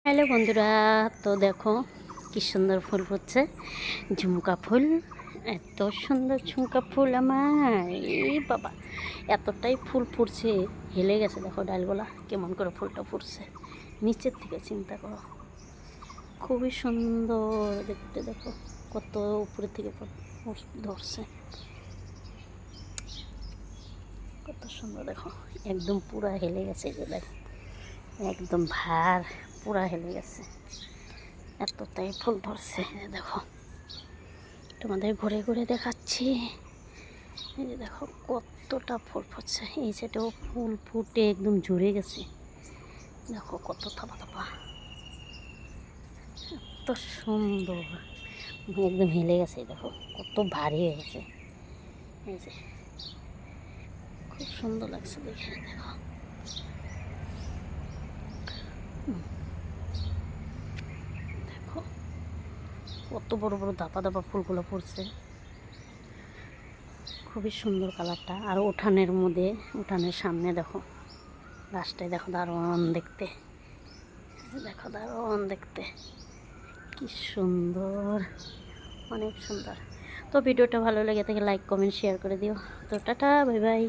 Hello বন্ধুরা, তো দেখো কি সুন্দর ফুল ফুটছে, ঝুমকা ফুল। এত সুন্দর ঝুমকা ফুল আমার, এই বাবা এতটাই ফুল ফুটছে, হেলে গেছে। দেখো ডালগুলা কেমন করে ফুলটা ফুটছে নিচের থেকে, চিন্তা করো। খুবই সুন্দর দেখতে, দেখো কত উপরের থেকে ধরছে, কত সুন্দর। দেখো একদম পুরা হেলে গেছে, এই যে দেখো একদম ভার পুরা হেলে গেছে, এতটাই ফুল ধরছে। দেখো তোমাদের ঘুরে ঘুরে দেখাচ্ছি, এই যে দেখো কতটা ফুল ফুটছে। এই সাইডেও ফুল ফুটে একদম ঝরে গেছে, দেখো কত থাপা থাপা, এত সুন্দর একদম হেলে গেছে। দেখো কত ভারী হয়ে গেছে, এই যে খুব সুন্দর লাগছে দেখে। দেখো দেখো কত বড় বড় দাপা দাপা ফুলগুলো পড়ছে, খুবই সুন্দর কালারটা। আর উঠানের মধ্যে, উঠানের সামনে দেখো গাছটাই দেখো দারুণ দেখতে, দেখো দারুণ দেখতে, কি সুন্দর, অনেক সুন্দর। তো ভিডিওটা ভালো লেগে থাকে লাইক কমেন্ট শেয়ার করে দিও। তো টাটা, বাই বাই।